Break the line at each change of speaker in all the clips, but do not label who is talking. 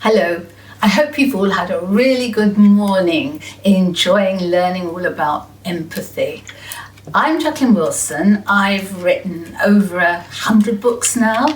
Hello, I hope you've all had a really good morning enjoying learning all about empathy. I'm Jacqueline Wilson. I've written over 100 books now,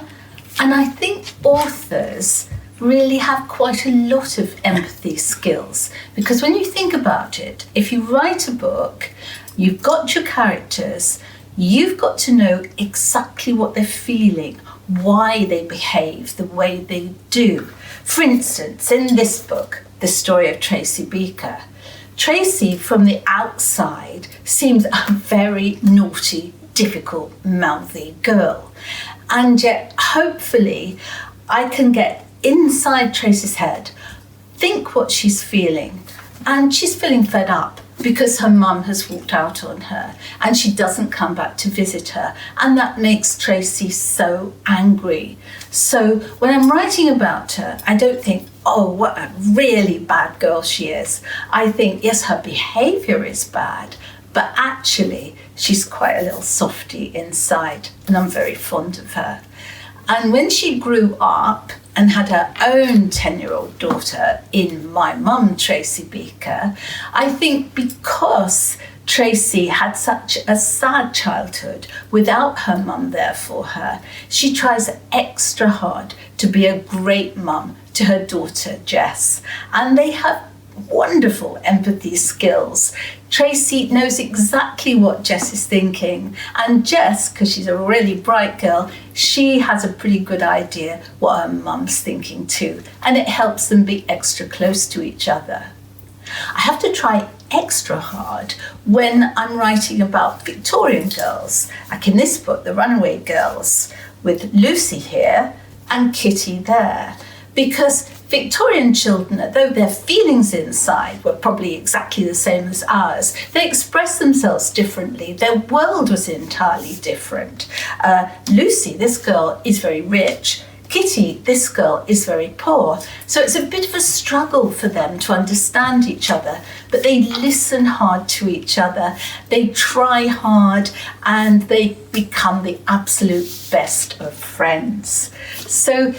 and I think authors really have quite a lot of empathy skills, because when you think about it, if you write a book, you've got your characters, you've got to know exactly what they're feeling, why they behave the way they do. For instance, in this book, the story of Tracy Beaker, Tracy from the outside seems a very naughty, difficult, mouthy girl. And yet, hopefully, I can get inside Tracy's head, think what she's feeling, and she's feeling fed up because her mum has walked out on her and she doesn't come back to visit her, and that makes Tracy so angry. So when I'm writing about her, I don't think, oh, what a really bad girl she is. I think, yes, her behaviour is bad, but actually she's quite a little softy inside, and I'm very fond of her. And when she grew up and had her own 10-year-old daughter in my mum, Tracy Beaker, I think because Tracy had such a sad childhood without her mum there for her, she tries extra hard to be a great mum to her daughter, Jess. And they have wonderful empathy skills. Tracy knows exactly what Jess is thinking, and Jess, because she's a really bright girl, she has a pretty good idea what her mum's thinking too, and it helps them be extra close to each other. I have to try extra hard when I'm writing about Victorian girls, like in this book, The Runaway Girls, with Lucy here and Kitty there, because Victorian children, although their feelings inside were probably exactly the same as ours, they expressed themselves differently. Their world was entirely different. Lucy, this girl, is very rich. Kitty, this girl, is very poor. So it's a bit of a struggle for them to understand each other, but they listen hard to each other. They try hard, and they become the absolute best of friends. So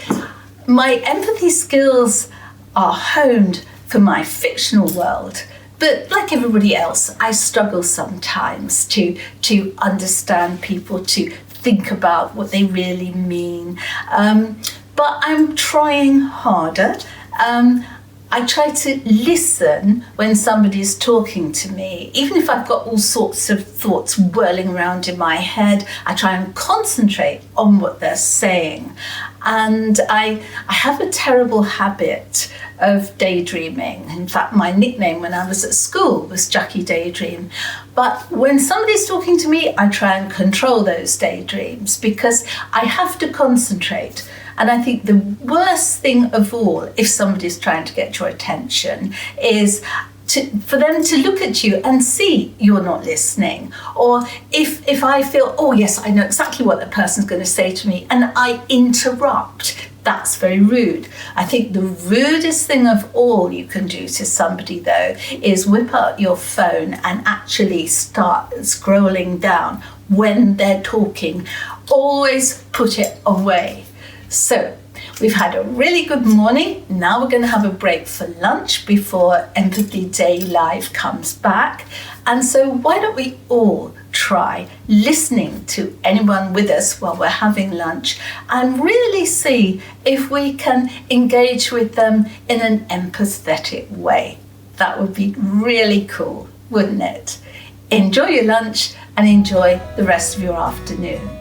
my empathy skills are honed for my fictional world, but like everybody else, I struggle sometimes to understand people, to think about what they really mean. But I'm trying harder. I try to listen when somebody's talking to me. Even if I've got all sorts of thoughts whirling around in my head, I try and concentrate on what they're saying. And I have a terrible habit of daydreaming. In fact, my nickname when I was at school was Jackie Daydream. But when somebody's talking to me, I try and control those daydreams because I have to concentrate. And I think the worst thing of all, if somebody's trying to get your attention, is for them to look at you and see you're not listening. Or if I feel, oh yes, I know exactly what the person's going to say to me, and I interrupt, that's very rude. I think the rudest thing of all you can do to somebody, though, is whip out your phone and actually start scrolling down when they're talking. Always put it away. So we've had a really good morning. Now we're going to have a break for lunch before Empathy Day Live comes back. And so why don't we all try listening to anyone with us while we're having lunch and really see if we can engage with them in an empathetic way. That would be really cool, wouldn't it? Enjoy your lunch and enjoy the rest of your afternoon.